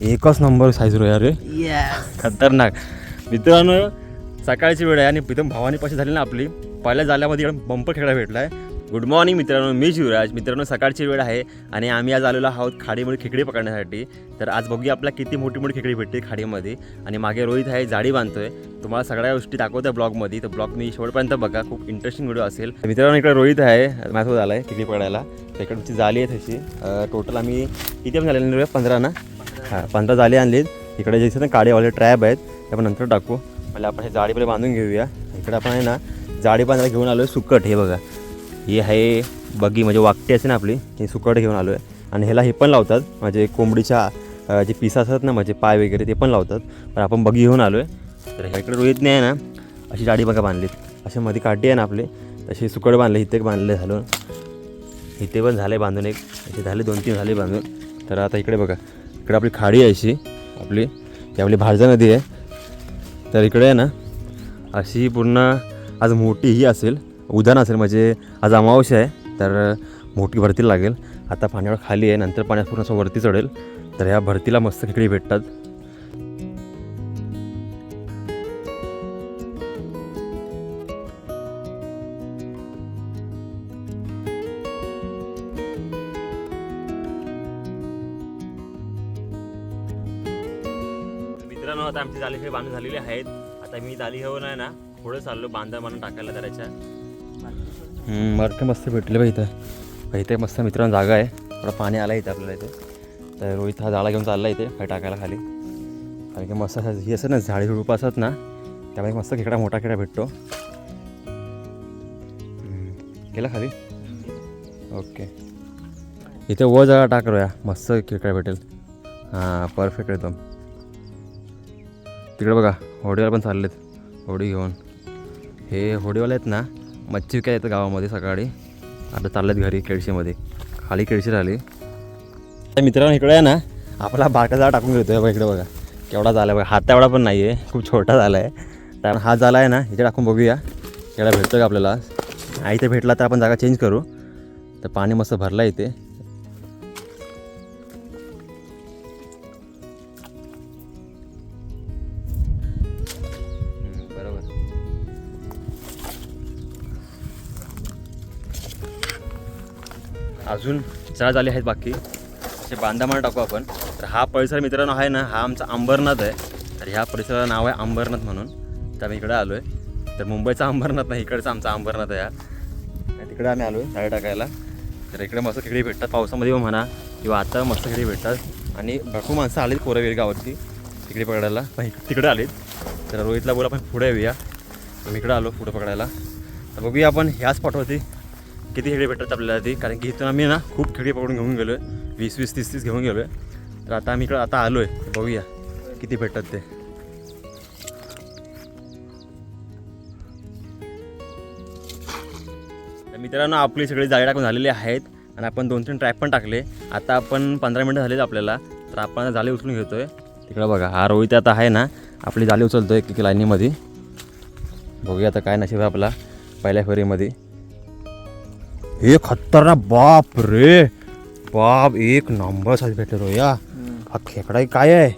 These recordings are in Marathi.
एकच नंबर साईज रो यार रे, खतरनाक. मित्रांनो सकाळची वेळ आहे आणि प्रीतम भावानीपाशी झाली ना आपली पहिल्या जाल्यामध्ये इकडे बंपर खेळा भेटला आहे. गुड मॉर्निंग मित्रांनो, मी शिवराज. मित्रांनो सकाळची वेळ आहे आणि आम्ही आज आलेलो आहोत खाडीमध्ये खेकडी पकडण्यासाठी. तर आज बघूया आपल्या किती मोठी मोठी खेकडी भेटते खाडीमध्ये. आणि मागे रोहित आहे जाळी बांधतोय. तुम्हाला सगळ्या गोष्टी दाखवतोय ब्लॉगमध्ये, तर ब्लॉग मी शेवटपर्यंत बघा, खूप इंटरेस्टिंग व्हिडिओ असेल. मित्रांनो इकडे रोहित आहे, माझ्यासोबत आला आहे खेकडी पकडायला. तर इकडची जाळी आहे तशी टोटल आम्ही किती पण झालेली 15 ना, हां 15 जाळी आणलीत. इकडे जसे ना काडेवाले ट्रॅप आहेत ते आपण नंतर टाकू. म्हणजे आपण हे जाळी पहिले बांधून घेऊया. इकडे आपण आहे ना जाळी बांधायला घेऊन आलो आहे सुकट. हे बघा, ही आहे बगी म्हणजे वाकटी असते ना आपली, हे सुकट घेऊन आलो आहे. आणि ह्याला हे पण लावतात म्हणजे कोंबडीच्या जे पिसा असतात ना म्हणजे पाय वगैरे ते पण लावतात. पण आपण बगी घेऊन आलो आहे. तर ह्याकडे रोहित नाही आहे ना, अशी जाळी बघा बांधलीत. अशा मध्ये काठी आहे ना आपली, तशी सुकट बांधले. इथे बांधले झालं, इथे पण झाले बांधून, एक इथे झाले 2-3 झाले बांधून. तर आता इकडे बघा, इकडे आपली खाडी आहे अशी आपली, ही आपली भारजा नदी आहे. तर इकडे आहे ना अशी पूर्ण आज मोठी ही असेल, उधाण असेल म्हणजे आज अमावस्या आहे. तर मोठी भरती लागेल. आता पाण्यावर खाली आहे, नंतर पाण्यात पूर्ण असं वरती चढेल. तर ह्या भरतीला मस्त खेकडी भेटतात. मित्रांनो आता आमची जाळी हे बांधून झालेली आहेत. आता मी जाळी घेऊन आहे ना पुढे चाललो बांधा मारून टाकायला करायच्या. मरके मस्त भेटले बाई इथं. इथे मस्त मित्रांनो जागा आहे, थोडं पाणी आलं इथे आपल्याला इथे. तर रोहित हा जाळा घेऊन चालला इथे काही टाकायला खाली. कारण की मस्त ही असं ना झाडी झुडूप असतात ना, त्यामुळे मस्त खेकडा मोठा खेकडा भेटतो. गेला खाली, ओके. इथे व जागा टाक या, मस्त खेकडा भेटेल. हां परफेक्ट एकदम. तिकडे बघा होडीवाला पण चाललेत, होडी घेऊन. हे होडीवाले आहेत ना, मच्छी विकायला येतं गावामध्ये सकाळी. आता चाललेत घरी केळशीमध्ये, खाली केळशी राहिली. मित्रांनो इकडे आहे ना आपला बारका जाळा टाकून घेतो आहे. इकडे बघा केवढा झाला आहे बघा, हात एवढा पण नाही आहे, खूप छोटा झाला आहे. कारण हा झाला आहे ना इथे टाकून बघूया केवढा भेटतो का आपल्याला. इथे भेटला तर आपण जागा चेंज करू. तर पाणी मस्त भरलं इथे. अजून जाळ झाले आहेत बाकी, असे बांधामाळ टाकू आपण. तर हा परिसर मित्रांनो आहे ना, हा आमचा अंबरनाथ आहे. तर ह्या परिसराचं नाव आहे अंबरनाथ म्हणून. तर आम्ही इकडे आलो आहे. तर मुंबईचा अंबरनाथ नाही, इकडचा आमचा अंबरनाथ आहे हा. तिकडे आम्ही आलो आहे जाळी टाकायला. तर इकडे मस्त खेकडी भेटतात पावसामध्ये म्हणा किंवा आता मस्त खेकडी भेटतात. आणि भरपूर माणसं आलीत कोरावेल गावाची तिकडे पकडायला, पण तिकडे आलीत. तर रोहितला बोला आपण पुढे येऊया. आम्ही इकडे आलो पुढे पकडायला. तर बघूया आपण ह्या स्पॉटवरती किती खेकडी भेटतात आपल्याला ती. कारण की इथून आम्ही ना खूप खेकडी पकडून घेऊन गेलो आहे, 20-20, 30-30 घेऊन गेलो आहे. तर आता आम्ही इकडं आता आलो आहे, बघूया किती भेटतात ते. तर मित्रांनो आपली सगळी जाळी टाकून झालेली आहेत आणि आपण 2-3 ट्रॅप पण टाकले. आता आपण 15 मिनटं झालेत आपल्याला. तर आपण जाळी उचलून घेतो आहे. तिकडं बघा हा रोहित आता आहे ना आपली जाळी उचलतो आहे की लाईनीमध्ये. बघूया आता काय नशीब आहे आपला पहिल्या फेरीमध्ये. हे खतरनाक, बाप रे बाप, एक नंबर साईज भेटतो या. हा खेकडा काय आहे,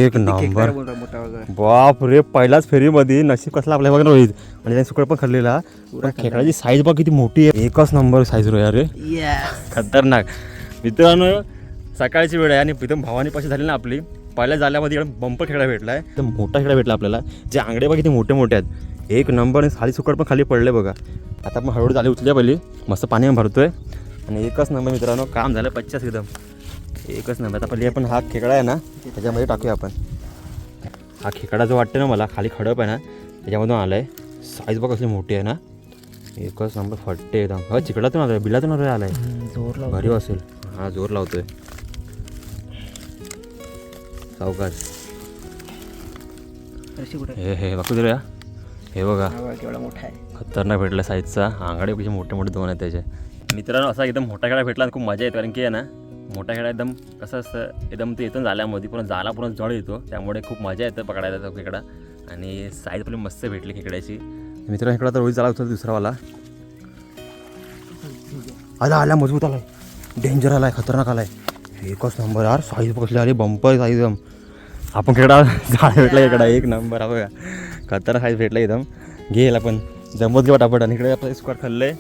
एक नंबर, बाप रे. पहिल्याच फेरीमध्ये नशीब कसला आपल्या बघा रोहित. म्हणजे त्याने सुकड पण खाल्लेला. खेकड्याची साईज बघ किती मोठी आहे, एकच नंबर साईज रो यार रे, खतरनाक. मित्रांनो सकाळची वेळ आहे आणि प्रीतम भावानीपाशी झाली ना आपली पहिल्या जाल्यामध्ये इकडे बंपर खेकडा भेटला आहे. तर मोठा खेकडा भेटला आपल्याला. जे आंगडे बघा किती मोठे मोठे आहेत, एक नंबर. आणि खाली सुकड पण खाली पडले बघा. आता आपण हळूहळू जाळी उचलल्या पहिली, मस्त पाणी भरतोय आणि एकच नंबर मित्रांनो काम झालं 50 एकदम, एकच नंबर. आता पहिले आपण हा खेकडा आहे ना त्याच्यामध्ये टाकूया आपण. हा खेकडा जो वाटतं ना मला खाली खडप आहे ना त्याच्यामधून आला आहे. साईज बघ कसली मोठी आहे ना, एकच नंबर फट्टे एकदम. हा चिकडातून आला आहे, बिलातून आला आहे, जोर भरीव असेल. हा जोर लावतोय सावकाश. हे बघू दे, हे बघा केवढा मोठा आहे, खतरनाक भेटला साईजचा. आंगडे कसे मोठे मोठे 2 आहेत त्याचे. मित्रांनो असा एकदम मोठा खेळा भेटला खूप मजा येते. कारण की आहे ना मोठा खेळा एकदम कसं असतं, एकदम ते येतं जाल्यामध्ये पूर्ण जाला पूर्ण जळ येतो, त्यामुळे खूप मजा येतं पकडायला तो खेकडा. आणि साईज पण मस्त भेटली खेकड्याची. मित्रांनो इकडं तर रोहित झाला होता दुसरावाला. आला मजबूत आलाय, डेंजर आलाय, खतरनाक आलाय. एकच नंबर यार, साईज बसली अरे बंपर साईज एकदम. आपण खेळा झाड भेटला इकडा एक नंबर. हा बघा खतरनाक साईज भेटला एकदम. घेईल आपण जमत घेऊ पटापट. आणि इकडे आपलं स्क्वॉट खाल्लंय.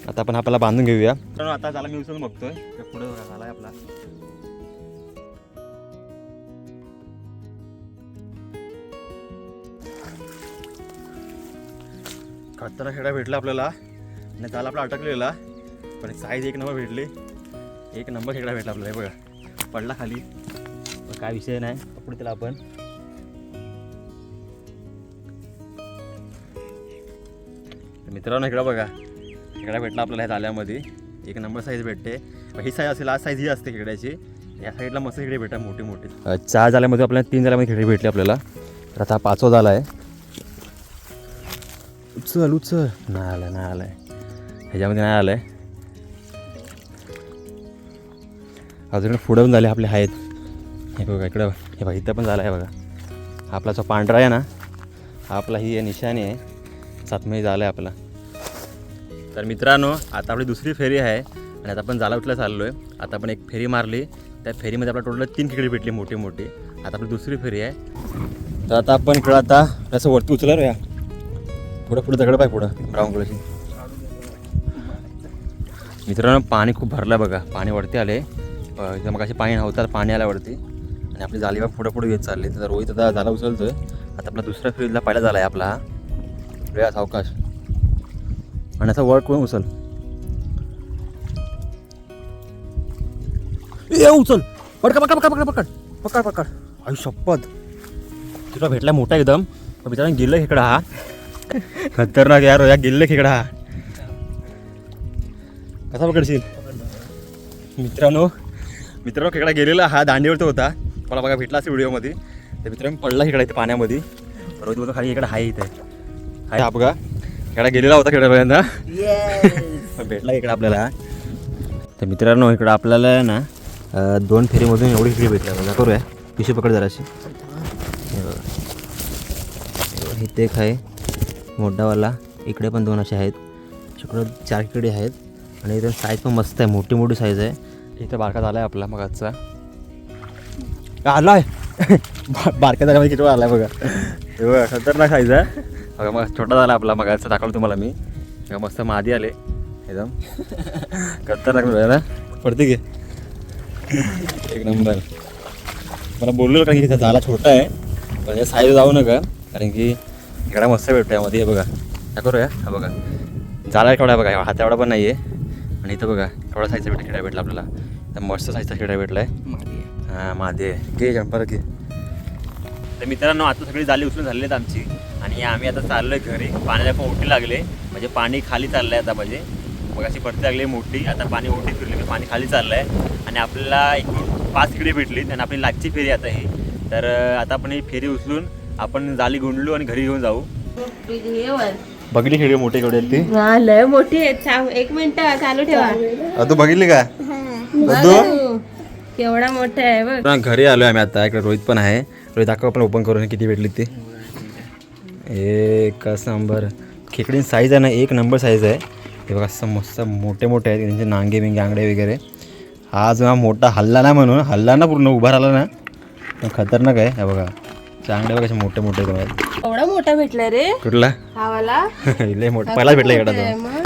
आता आपण आपल्याला बांधून घेऊया. तर आता झाला मी उचलून बघतोय पुढे झालाय आपला. खतरनाक खेळा भेटला आपल्याला. आणि त्याला आपला अटकलेला पण साईज एक नंबर भेटली. एक नंबर खेकडा भेटला आपल्याला. बघा पडला खाली काय विषय नाही. पकडू त्याला आपण. मित्रांनो इकडं बघा खेकडा भेटला आपल्याला ह्या जाल्यामध्ये. एक नंबर साईज भेटते. ही साईज असेल आज साईज ही असते खेकड्याची. या साईडला मस्त खेकडे भेटतात मोठे मोठे. 4 जाल्यामध्ये आपल्याला 3 जाल्यामध्ये खेकडे भेटले आपल्याला. तर आता 5वा झाला आहे. उचल उचल. नाही आलाय ह्याच्यामध्ये नाही आलाय. अजून पुढे पण झाले आपले आहेत. हे बघा इकडं हे बघा इथं पण झालं आहे बघा. आपला जो पांढरा आहे ना आपला ही निशाणी आहे. 7 झाला आहे आपला. तर मित्रांनो आता आपली दुसरी फेरी आहे आणि आता आपण जाला उठला चाललो आहे. आता आपण एक फेरी मारली. त्या फेरीमध्ये आपला टोटल 3 खेकडे भेटले मोठे मोठे. आता आपली दुसरी फेरी आहे. तर आता आपण इकडं आता असं वरती उचलणार या पुढं दगड पाय पुढं ब्राऊन कलरची. मित्रांनो पाणी खूप भरलं बघा. पाणी वरती आले. इथं मग अशी पाणी नव्हतं पाणी आल्यावरती. आणि आपली जाली बा पुढे येत चालली. तर रोहित आता झाला उचलतोय. आता आपला दुसऱ्या फेरीला पहिला झाला आहे आपला हा. वेळा सावकाश आणि असं वर करून उचल. ये उचल पटका पकड पकड पकड पकड पकड. आई शपथ तुला भेटला मोठा एकदम. बिचारा गिल्ल खेकडा हा. खतरनाक यार या गिल्ल खेकडा हा. कसा पकडशील मित्रांनो खेकडा गेलेला हा दांडीवरती होता. मला बघा भेटला असेल व्हिडिओमध्ये. तर मित्रांनो पडला खेकडा इथे पाण्यामध्ये. रोहित बोलतो खाली इकडे हाय इथे हाय. हा बघा खेकडा गेलेला होता खेकड्यापर्यंत. भेटला इकडे आपल्याला. तर मित्रांनो इकडं आपल्याला ना 2 फेरीमधून एवढी खेकडी भेटल्या बघा. करूया पिशवी पकड जराशी. हे बघा इथे एक आहे मोठावाला. इकडे पण 2 असे आहेत. इकडं 4 खेकडे आहेत. आणि इथं साईज पण मस्त आहे. मोठी मोठी साईज आहे. इथं बारका झाला आहे आपला मग आजचा आला आहे. बारक्या जाण्यामध्ये किती आला आहे बघा. हे बघा खतरनाक साईज आहे बघा. मग छोटा झाला आपला मग आजचा दाखवलं तुम्हाला मी. मस्त मादी आले एकदम खतरनाक ना पडते की एक नंबर. मला बोललो कारण की झाला छोटा आहे म्हणजे साईज जाऊ नका कारण की खेकडा मस्त भेटतो यामध्ये. हे बघा करूया. हा बघा झाला केवढा बघा हात एवढा पण नाही आहे. आणि इथं बघा केवढा साईजचा खेकडा भेटला आपल्याला. तर मस्त साईजचा खेकडा भेटला आहे. हां मादी आहे घे जंपर घे. तर मित्रांनो आता सगळी जाळी उचलून झालेली आहेत आमची. आणि आम्ही आता चाललो आहे घरी. पाण्याला पण ओटी लागले म्हणजे पाणी खाली चाललं आहे आता. म्हणजे मग अशी पडती लागली मोठी. आता पाणी ओटी फिरली पाणी खाली चाललं आहे. आणि आपल्याला एकूण 5 खेकडे भेटली. आणि आपली लास्टची फेरी आता ही. तर आता आपण ही फेरी उचलून आपण जाळी गुंडलू आणि घरी घेऊन जाऊ. बघली खेळी मोठी केवढी ती लय मोठी आहे. 1 मिनिट चालू ठेवा. तू बघितली का केवढा मोठा आहे बघ. घरी आलोय आम्ही आता. इकडे रोहित पण आहे. रोहित दाखव आपण ओपन करून किती भेटली ती. एकच नंबर खेकडी साईज आहे ना. 1 नंबर साईज आहे. हे बघा असं मस्त मोठे मोठे आहेत. त्यांचे नांगे बिंगे आंगडे वगैरे. हा जो मोठा हल्ला ना म्हणून हल्ला ना पूर्ण उभा राहिला ना पण खतरनाक आहे. हे बघा चांगले बघा मोठे मोठे एवढा मोठा भेटला रे. कुठला हावाला लय मोठा पहिलाच भेटला इकडा तो.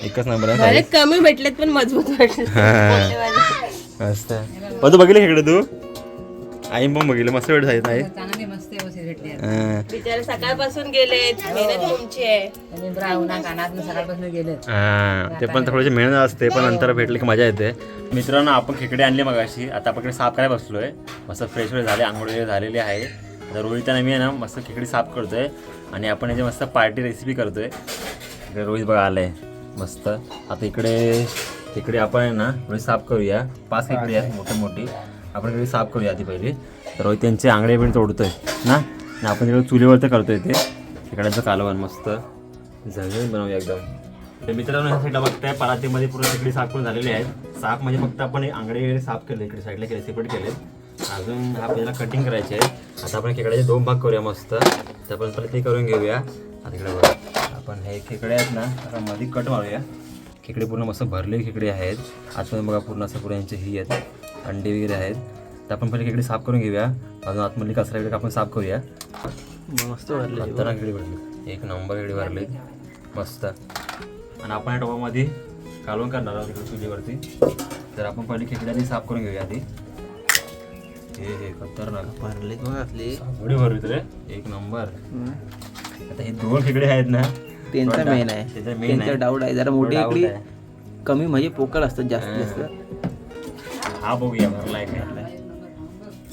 एकच नंबर आहे. कमी भेटलेत पण मजबूत भेटले. मस्त पण तू बघितलं खेकडे तू. आई पण बघितलं मस्त भेट साईज नाही. बिचारे सकाळपासून गेलेत. मेहनत तुमची आहे. ते पण थोडीशी मेहनत असते पण नंतर भेटले की मजा येते. मित्रांनो आपण खेकडे आणले मगाशी. आता आपण साफ करायला बसलोय. मस्त फ्रेश वगैरे झाले आंघोळ वगैरे झालेली आहे. आता रोहित आणि मी आहे ना मस्त खेकडी साफ करतोय. आणि आपण याची मस्त पार्टी रेसिपी करतोय. इकडे रोहित बघा आलाय मस्त. आता इकडे आपण आहे ना रोहित साफ करूया. 5 खेकडी आहेत मोठी मोठी. आपण इकडे साफ करूया आधी पहिले. तर रोहित त्यांचे आंगडे बिंगडे तोडतोय ना. आणि आपण तिकडे चुलीवरती करतोय ते खेकड्याचं कालवण मस्त झगझग बनवूया एकदम. तर मित्रांनो ह्या साईडला बघताय परातीमध्ये पूर्ण खेकडी साफ करून झालेले आहेत. साफ म्हणजे फक्त आपण आंगडे वगैरे साफ केले. इकडे साईडला केले सेपरेट केले. अजून आपल्याला कटिंग करायचे आहे. आता आपण खेकड्याचे 2 भाग करूया मस्त. तर आपण पहिले ते करून घेऊया. आता इकडे बघा आपण हे खेकडे आहेत ना आता मध्ये कट मारूया. खेकडे पूर्ण मस्त भरलेले खेकडे आहेत. आतमध्ये बघा पूर्ण असं पूर्ण यांचे ही आहेत. अंडी वगैरे आहेत. तर आपण पहिले खेकडी साफ करून घेऊया. अजून आतमधली कचरा वगैरे आपण साफ करूया. मस्त भरले खतरनाक खेकडी भरली, एक नंबर खेकडी भरली मस्त. आणि आपण या टोपामध्ये कालवण करणार आहोत तिकडे चुलीवरती. तर आपण पहिले खेकडी आधी साफ करून घेऊया आधी. हे खतरनाक भरले बघ असले एवढी भरली रे, एक नंबर. आता हे 2 खेकडे आहेत ना, त्यांचा मेन आहे, त्याचा मेन त्यांचा डाऊट आहे. जरा मोठी इकडे कमी म्हणजे पोकळ असतात जास्त जास्त. हा बघूया भरलाय काय.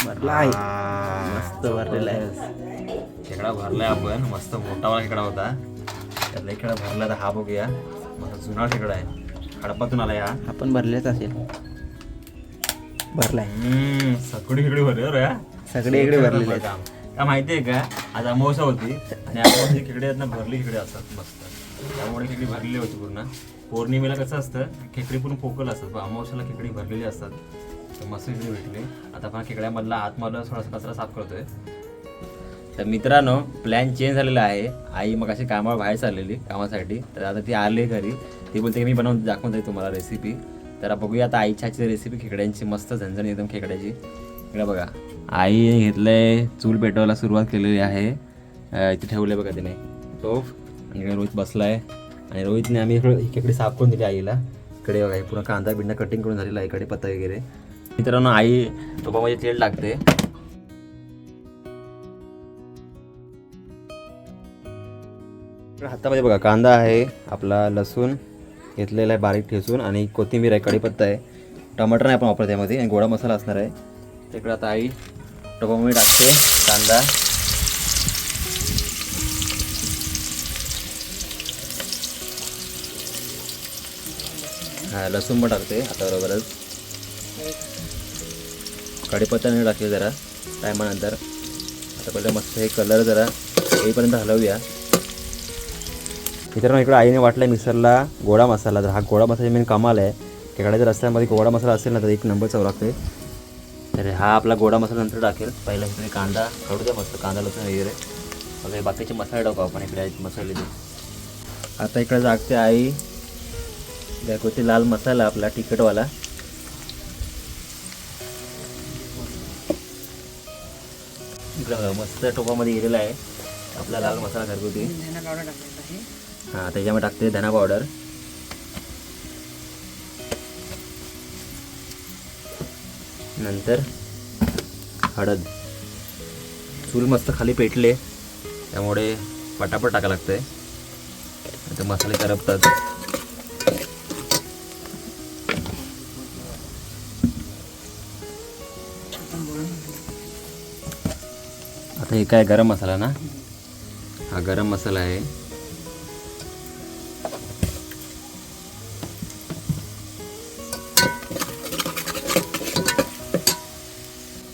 भरला आहे, मस्त भरलेला आहे. खेकडा भरलाय आपण, मस्त मोठावाला खेकडा होता. त्यातला खेकडा भरला. तर हा बघूया, मस्त जुना खेकडा आहे, हडपातून आलाय हा. आपण भरलेच असेल. भरलाय सगळी खेकडी भरली रे, सगळे इकडे भरलेले आहेत. काय माहिती आहे का, आज अमावस्या होती आणि अमावस्या खेकडे आहेत ना, भरली खेकडे असतात मस्त. त्यामुळे खेकडी भरलेली होती पूर्ण. पौर्णिमेला कसं असतं, खेकडी पूर्ण पोकल असतात, पण अमावस्याला खेकडी भरलेली असतात. तर मस्त खेकडी भेटली. आता आपण खेकड्यामधला आतमधला थोडासा कचरा साफ करतोय. तर मित्रांनो, प्लॅन चेंज झालेला आहे. आई मग अशी कामावर बाहेर चाललेली कामासाठी, तर आता ती आली घरी. ती बोलते की मी बनवून दाखवून जाईल तुम्हाला रेसिपी. तर बघूया आता आईच्या हातची रेसिपी खेकड्यांची, मस्त झणझण एकदम खेकड्याची. इकडे बघा, आई घेतलंय चूल पेटवायला सुरुवात केलेली आहे. इथे ठेवले बघा तिने टोप. आणि इकडे रोहित बसलाय आणि रोहितने आम्ही ही खेकडी साफ करून दिली आईला. इकडे बघा, पूर्ण कांदा बिंदा कटिंग करून झालेला आहे. इकडे पत्ता वगैरे. मित्रांनो, आई टोपामध्ये तेल टाकते. हातामध्ये बघा कांदा आहे, आपला लसूण घेतलेला आहे बारीक ठेचून, आणि कोथिंबीर आहे, कढीपत्ता आहे, टमाटर नाही आपण वापरत त्यामध्ये, आणि गोडा मसाला असणार आहे. तिकडे आता आई टोपामध्ये टाकते कांदा. हा, लसूण पण टाकते आता बरोबरच. कढीपत्ता नाही टाकते जरा टायमानंतर. आता पहिलं मस्त हे कलर जरा येईपर्यंत हलवूया. मित्रांनो, इकडे आईने वाटला मिक्सरला गोडा मसाला. तर हा गोडा मसाला मेन कमाल आहे. खेकड्याच्या रस्त्यामध्ये गोडा मसाला असेल ना तर एक नंबर चव लागते. तर हा आपला गोडा मसाला नंतर टाकेल. पहिला इकडे कांदा काढू द्या मस्त, कांदा लसूण वगैरे. मग बाकीचे मसाले टाकू आपण इकडे मसाले दे. आता इकडे टाकते आई घरगुती लाल मसाला आपला तिखटवाला. इकडं मस्त टोपामध्ये गेलेला आहे आपला लाल मसाला घरगुती. हां, त्याच्यामध्ये टाकते धना पावडर. नंतर हळद. चूल मस्त खाली पेटले त्यामुळे पटापट टाकायला लागतंय, आता मसाले करपतात. आता हे काय गरम मसाला ना, हा गरम मसाला आहे.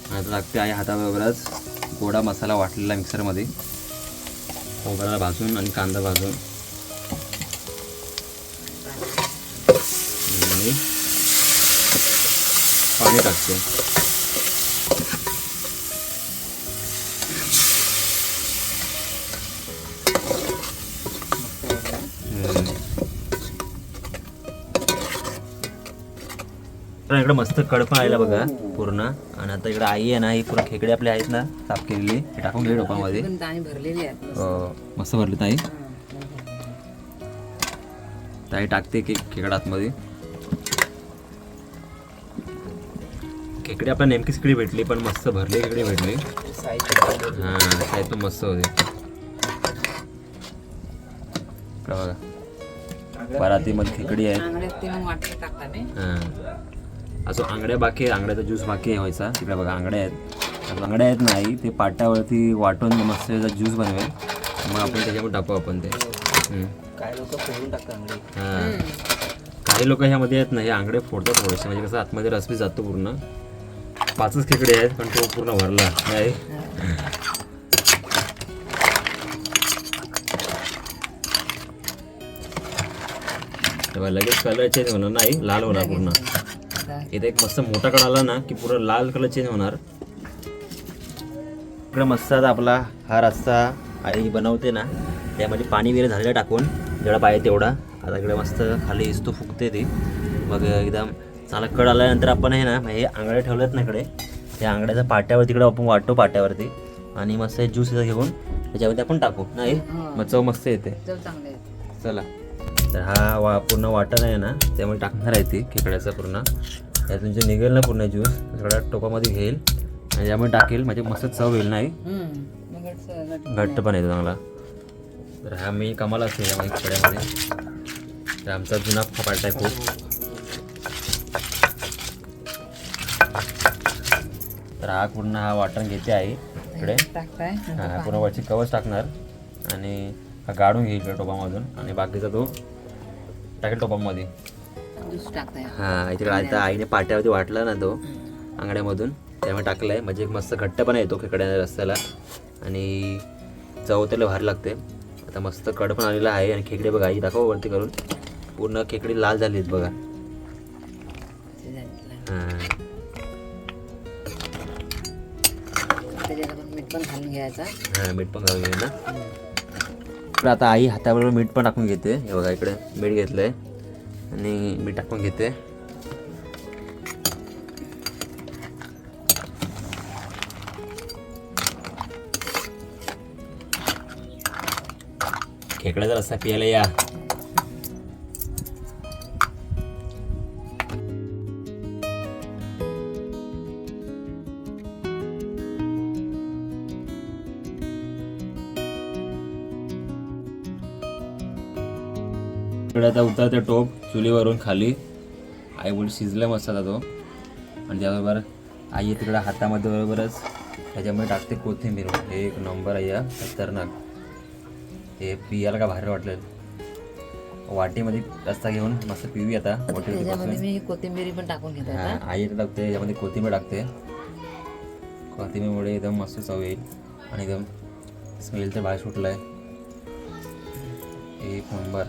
आता लागते आहे हाताबरोबरच गोडा मसाला वाटलेला मिक्सरमध्ये. खोबऱ्याला भाजून आणि कांदा भाजून आणि पाणी टाकते. इकडे मस्त कडपण आलेला बघा पूर्ण. आणि आता इकडे आई आहे ना, ही पूर्ण खेकडे आपले आहेत ना साफ केलेली, हे टाकून गेली टोपामध्ये. मस्त भरली ताई. ताई टाकते खेकडा आतमध्ये. खेकडे आपल्याला नेमकी सगळी भेटली, पण मस्त भरली खेकडे भेटली. हां, साईज पण मस्त होते बघा. परातीमध्ये खेकडी आहे. हां, असं आंगड्या बाकी आहे, आंगड्याचा ज्यूस बाकी आहे व्हायचा. तिकडे बघा आंगड्या आहेत. आंगड्या आहेत नाही, ते पाट्यावरती वाटून मस्त त्याचा ज्यूस बनवेल. मग आपण त्याच्यामध्ये टाकू आपण ते. काही लोक फोडून टाकतात. हां, काही लोक ह्यामध्ये आहेत ना, हे आंगडे फोडतात थोडेसे, म्हणजे कसं आतमध्ये रस बी जातो पूर्ण. 5च खेकडे आहेत पण तो पूर्ण भरला नाही. तेव्हा लगेच कलर चेंज होणार नाही, लाल होणार पूर्ण. इथे एक मस्त मोठा कडा आला ना की पूर्ण लाल कलर चेंज होणार. इकडे मस्त आता आपला हा रस्सा आई बनवते ना, त्यामध्ये पाणी वगैरे झालेलं टाकून जेवढा पाहिजे तेवढा. आता इकडे मस्त खाली इस्तो फुगते ती, मग एकदम चांगला कड आल्यानंतर आपण हे ना हे आंगड्या ठेवलेत ना इकडे, त्या आंगड्याच्या पाट्यावर तिकडे आपण वाटतो पाट्यावरती आणि मस्त ज्यूस घेऊन त्याच्यावरती आपण टाकू नाही, मग चव मस्त येते. चला, तर हा पूर्ण वाटण आहे ना त्यामुळे टाकणार आहे ती खेकड्याचा पूर्ण, त्यातून जे निघेल ना पूर्ण ज्यूस सगळ्या टोपामध्ये घेईल आणि त्यामुळे टाकेल, म्हणजे मस्त चव येईल नाही, घट्ट पण येतो चांगला. तर हा मी कमाल असते यामध्ये खेकड्यामध्ये, तर आमचा जुना पाटा आहे खूप. तर हा पूर्ण हा वाटण घेते आहे इकडे, हा पूर्ण वरची कवच टाकणार आणि हा गाडून घेईल इकडे टोपामधून आणि बाकीचा तो टाकेल टोपामध्ये. हा इकडे आता आईने पाट्यावरती वाटला ना तो आंगड्यामधून, त्यामुळे टाकलाय, म्हणजे मस्त घट्टपणा येतो खेकड्या रस्त्याला आणि चव त्याला भारी लागते. आता मस्त कड पण आलेला आहे आणि खेकडे बघा आई दाखव वरती करून, पूर्ण खेकडी लाल झाली आहेत बघा. मीठ पण घालून घे ना. तर आता आई हाताबरोबर मीठ पण टाकून घेते, हे बघा इकडे मीठ घेतलंय आणि मीठ टाकून घेते. खेकड्याचा रस्सा पियाला या. इकडे आता उतरते टोप चुलीवरून खाली, आई बोल शिजला मस्त आता तो, आणि त्याबरोबर आई तिकडे हातामध्ये बरोबरच त्याच्यामध्ये टाकते कोथिंबीर. एक नंबर आहे या खतरनाक, हे पियाला का भारी वाटलं. वाटीमध्ये रस्ता घेऊन मस्त पिवी आता वाटीमध्ये कोथिंबीर पण टाकून घेतो. आई इथे टाकते, याच्यामध्ये कोथिंबीर टाकते, कोथिंबीरमुळे एकदम मस्त चव येईल आणि एकदम स्मेल तर बाहेर सुटलाय, एक नंबर.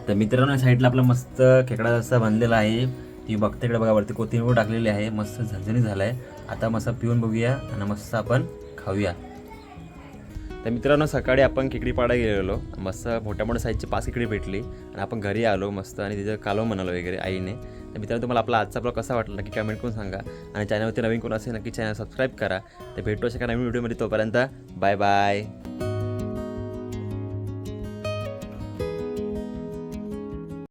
तर मित्रांनो साईडला आपला मस्त खेकडा रस्सा बनलेला आहे, ती बघते इकडे बघा वरती कोथिंबीर टाकलेली आहे, मस्त झणझणी झालाय. आता मस्त पिऊन बघूया आणि मस्त आपण खाऊया. तर मित्रांनो सकाळी आपण खेकडी पाडा गेलेलो, मस्त मोठ्या मोठ्या साईजची 5 खेकडी भेटली आणि आपण घरी आलो मस्त आणि तिचं कालवं म्हणालो वगैरे आईने. तर मित्रांनो तुम्हाला आपला आजचा ब्लॉग कसा वाटला नक्की कमेंट करून सांगा आणि चॅनलवरती नवीन कोण असेल नक्की चॅनल सबस्क्राईब करा. तर भेटू अशा नवीन व्हिडिओमध्ये, तोपर्यंत बाय बाय.